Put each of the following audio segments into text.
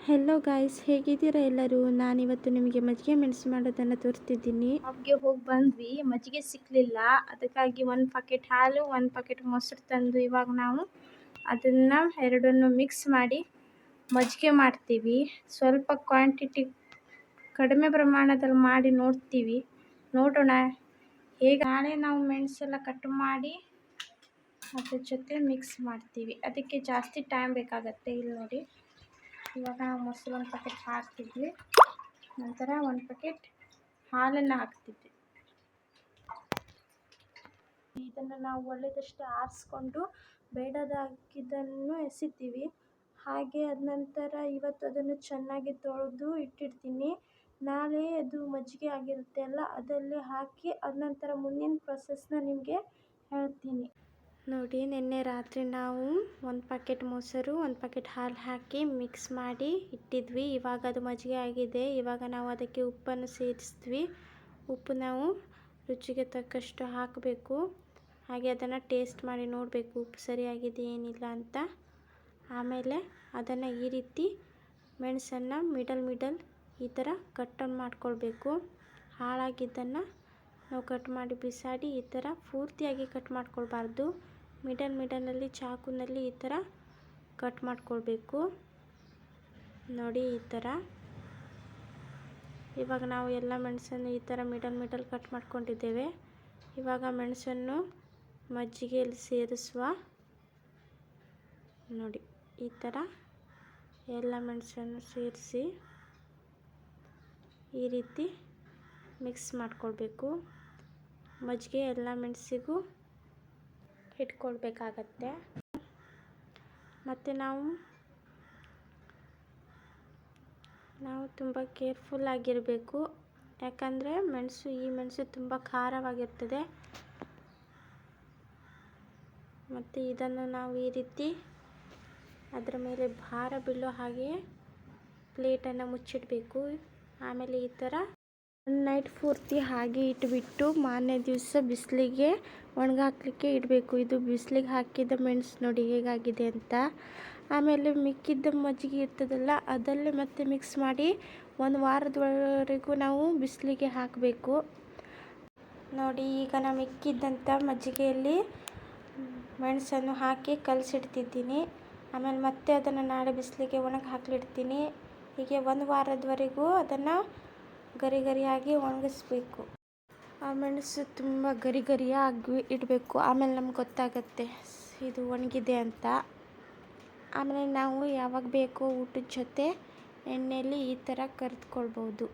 Hello guys, ಹೇಗಿದ್ದೀರಾ ಎಲ್ಲರೂ? ನಾನಿವತ್ತು ನಿಮಗೆ ಮಜ್ಜಿಗೆ ಮೆಣಸು ಮಾಡೋದನ್ನು ತೋರಿಸ್ತಿದ್ದೀನಿ. ಶಾಪ್ಗೆ ಹೋಗಿ ಬಂದ್ವಿ, ಮಜ್ಜಿಗೆ ಸಿಕ್ಕಲಿಲ್ಲ. ಅದಕ್ಕಾಗಿ 1 ಪ್ಯಾಕೆಟ್ ಹಾಲು 1 ಪ್ಯಾಕೆಟ್ ಮೊಸರು ತಂದು ಇವಾಗ ನಾವು ಅದನ್ನು ಎರಡನ್ನು ಮಿಕ್ಸ್ ಮಾಡಿ ಮಜ್ಜಿಗೆ ಮಾಡ್ತೀವಿ. ಸ್ವಲ್ಪ ಕ್ವಾಂಟಿಟಿ ಕಡಿಮೆ ಪ್ರಮಾಣದಲ್ಲಿ ಮಾಡಿ ನೋಡೋಣ ಹೇಗೆ. ನಾಳೆ ನಾವು ಮೆಣಸೆಲ್ಲ ಕಟ್ ಮಾಡಿ ಅದ್ರ ಜೊತೆ ಮಿಕ್ಸ್ ಮಾಡ್ತೀವಿ. ಅದಕ್ಕೆ ಜಾಸ್ತಿ ಟೈಮ್ ಬೇಕಾಗತ್ತೆ. ಇಲ್ಲಿ ನೋಡಿ, ಇವಾಗ ನಾವು ಮೊಸರು 1 ಪ್ಯಾಕೆಟ್ ಹಾಕ್ತಿದ್ವಿ, ನಂತರ 1 ಪ್ಯಾಕೆಟ್ ಹಾಲನ್ನು ಹಾಕ್ತಿದ್ವಿ. ಇದನ್ನು ನಾವು ಒಳ್ಳೆದಷ್ಟು ಆರಿಸ್ಕೊಂಡು ಬೇಡದಾಗಿದ್ದನ್ನು ಎಸಿತೀವಿ. ಹಾಗೆ ಅದ ನಂತರ ಇವತ್ತು ಅದನ್ನು ಚೆನ್ನಾಗಿ ತೊಳೆದು ಇಟ್ಟಿರ್ತೀನಿ. ನಾಳೆ ಅದು ಮಜ್ಜಿಗೆ ಆಗಿರುತ್ತೆ ಅಲ್ಲ, ಅದರಲ್ಲಿ ಹಾಕಿ ಅದ ನಂತರ ಮುಂದಿನ ಪ್ರೊಸೆಸ್ನ ನಿಮಗೆ ಹೇಳ್ತೀನಿ. ನೋಡಿ, ನಿನ್ನೆ ರಾತ್ರಿ ನಾವು 1 ಪ್ಯಾಕೆಟ್ ಮೊಸರು 1 ಪ್ಯಾಕೆಟ್ ಹಾಲು ಹಾಕಿ ಮಿಕ್ಸ್ ಮಾಡಿ ಇಟ್ಟಿದ್ವಿ. ಇವಾಗ ಅದು ಮಜ್ಜಿಗೆ ಆಗಿದೆ. ಇವಾಗ ನಾವು ಅದಕ್ಕೆ ಉಪ್ಪನ್ನು ಸೇರಿಸಿದ್ವಿ. ಉಪ್ಪು ನಾವು ರುಚಿಗೆ ತಕ್ಕಷ್ಟು ಹಾಕಬೇಕು. ಹಾಗೆ ಅದನ್ನು ಟೇಸ್ಟ್ ಮಾಡಿ ನೋಡಬೇಕು ಉಪ್ಪು ಸರಿಯಾಗಿದೆ ಏನಿಲ್ಲ ಅಂತ. ಆಮೇಲೆ ಅದನ್ನು ಈ ರೀತಿ ಮೆಣಸನ್ನು ಮಿಡಲ್ ಈ ಥರ ಕಟ್ಟನ್ನು ಮಾಡ್ಕೊಳ್ಬೇಕು. ಹಾಳಾಗಿದ್ದನ್ನು ನಾವು ಕಟ್ ಮಾಡಿ ಬಿಸಾಡಿ ಈ ಥರ ಪೂರ್ತಿಯಾಗಿ ಕಟ್ ಮಾಡ್ಕೊಳ್ಬಾರ್ದು. ಮಿಡಲಲ್ಲಿ ಚಾಕುನಲ್ಲಿ ಈ ಥರ ಕಟ್ ಮಾಡ್ಕೊಳ್ಬೇಕು. ನೋಡಿ, ಈ ಥರ. ಇವಾಗ ನಾವು ಎಲ್ಲ ಮೆಣಸನ್ನು ಈ ಥರ ಮಿಡಲ್ ಕಟ್ ಮಾಡ್ಕೊಂಡಿದ್ದೇವೆ. ಇವಾಗ ಮೆಣಸನ್ನು ಮಜ್ಜಿಗೆಯಲ್ಲಿ ಸೇರಿಸುವ. ನೋಡಿ, ಈ ಥರ ಎಲ್ಲ ಮೆಣಸನ್ನು ಸೇರಿಸಿ ಈ ರೀತಿ ಮಿಕ್ಸ್ ಮಾಡ್ಕೊಳ್ಬೇಕು. ಮಜ್ಜಿಗೆ ಎಲ್ಲ ಮೆಣಸಿಗೂ ಇಟ್ಕೊಳ್ಬೇಕಾಗತ್ತೆ. ಮತ್ತು ನಾವು ತುಂಬ ಕೇರ್ಫುಲ್ ಆಗಿರಬೇಕು. ಯಾಕಂದರೆ ಈ ಮೆಣಸು ತುಂಬ ಖಾರವಾಗಿರ್ತದೆ. ಮತ್ತು ಇದನ್ನು ನಾವು ಈ ರೀತಿ ಅದರ ಮೇಲೆ ಭಾರ ಬೀಳೋ ಹಾಗೆ ಪ್ಲೇಟನ್ನು ಮುಚ್ಚಿಡಬೇಕು. ಆಮೇಲೆ ಈ ಥರ ನೈಟ್ ಪೂರ್ತಿ ಹಾಗೆ ಇಟ್ಬಿಟ್ಟು ಮಾರನೇ ದಿವಸ ಬಿಸಿಲಿಗೆ ಒಣಗಾಕ್ಲಿಕ್ಕೆ ಇಡಬೇಕು. ಇದು ಬಿಸಿಲಿಗೆ ಹಾಕಿದ ಮೆಣಸು ನೋಡಿ ಹೇಗಾಗಿದೆ ಅಂತ. ಆಮೇಲೆ ಮಿಕ್ಕಿದ್ದ ಮಜ್ಜಿಗೆ ಇರ್ತದಲ್ಲ, ಅದಲ್ಲೇ ಮತ್ತೆ ಮಿಕ್ಸ್ ಮಾಡಿ 1 ವಾರದವರೆಗೂ ನಾವು ಬಿಸಿಲಿಗೆ ಹಾಕಬೇಕು. ನೋಡಿ, ಈಗ ನಾನು ಮಿಕ್ಕಿದ್ದಂಥ ಮಜ್ಜಿಗೆಯಲ್ಲಿ ಮೆಣಸನ್ನು ಹಾಕಿ ಕಲಸಿಡ್ತಿದ್ದೀನಿ. ಆಮೇಲೆ ಮತ್ತೆ ಅದನ್ನು ನಾಳೆ ಬಿಸಿಲಿಗೆ ಒಣಗಿ ಹಾಕಲಿಡ್ತೀನಿ. ಹೀಗೆ 1 ವಾರದವರೆಗೂ ಅದನ್ನು ಗರಿಯಾಗಿ ಒಣಗಿಸ್ಬೇಕು. ಆ ಮೆಣಸು ತುಂಬ ಗರಿಯಾಗಿ ಇಡಬೇಕು. ಆಮೇಲೆ ನಮ್ಗೆ ಗೊತ್ತಾಗತ್ತೆ ಇದು ಒಣಗಿದೆ ಅಂತ. ಆಮೇಲೆ ನಾವು ಯಾವಾಗ ಬೇಕೋ ಊಟದ ಜೊತೆ ಎಣ್ಣೆಯಲ್ಲಿ ಈ ಥರ ಕರಿದ್ಕೊಳ್ಬೋದು.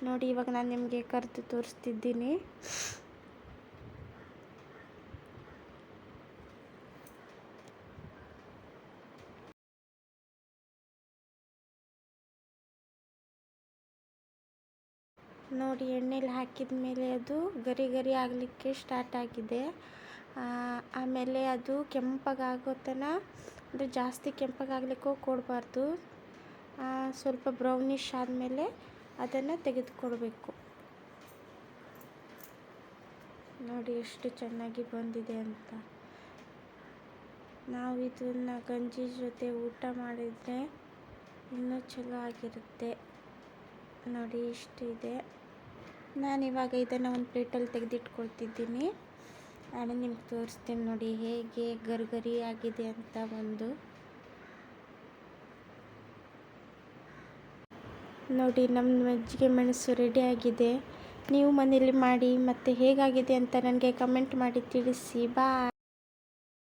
ನೋಡಿ, ಇವಾಗ ನಾನು ನಿಮಗೆ ಕರೆದು ತೋರಿಸ್ತಿದ್ದೀನಿ. ನೋಡಿ, ಎಣ್ಣೆಲಿ ಹಾಕಿದ ಮೇಲೆ ಅದು ಗರಿ ಆಗಲಿಕ್ಕೆ ಸ್ಟಾರ್ಟ್ ಆಗಿದೆ. ಆಮೇಲೆ ಅದು ಕೆಂಪಗಾಗೋ ತನಕ, ಅಂದರೆ ಜಾಸ್ತಿ ಕೆಂಪಗಾಗಲಿಕ್ಕೂ ಕೊಡಬಾರ್ದು. ಸ್ವಲ್ಪ ಬ್ರೌನಿಷ್ ಆದಮೇಲೆ ಅದನ್ನು ತೆಗೆದುಕೊಳ್ಬೇಕು. ನೋಡಿ ಎಷ್ಟು ಚೆನ್ನಾಗಿ ಬಂದಿದೆ ಅಂತ. ನಾವು ಇದನ್ನು ಗಂಜಿ ಜೊತೆ ಊಟ ಮಾಡಿದರೆ ಇನ್ನೂ ಚಲೋ ಆಗಿರುತ್ತೆ. ನೋಡಿ, ಇಷ್ಟು ಇದೆ. ನಾನಿವಾಗ ಇದನ್ನು ಒಂದು ಪ್ಲೇಟಲ್ಲಿ ತೆಗೆದಿಟ್ಕೊಳ್ತಿದ್ದೀನಿ. ನಾನು ನಿಮ್ಗೆ ತೋರಿಸ್ತೀನಿ ನೋಡಿ ಹೇಗೆ ಗರಿ ಆಗಿದೆ ಅಂತ. ನೋಡಿ, ನಮ್ಮ ಮಜ್ಜಿಗೆ ಮೆಣಸು ರೆಡಿ ಆಗಿದೆ. ನೀವು ಮನೇಲಿ ಮಾಡಿ ಮತ್ತು ಹೇಗಾಗಿದೆ ಅಂತ ನನಗೆ ಕಮೆಂಟ್ ಮಾಡಿ ತಿಳಿಸಿ. ಬಾಯ್.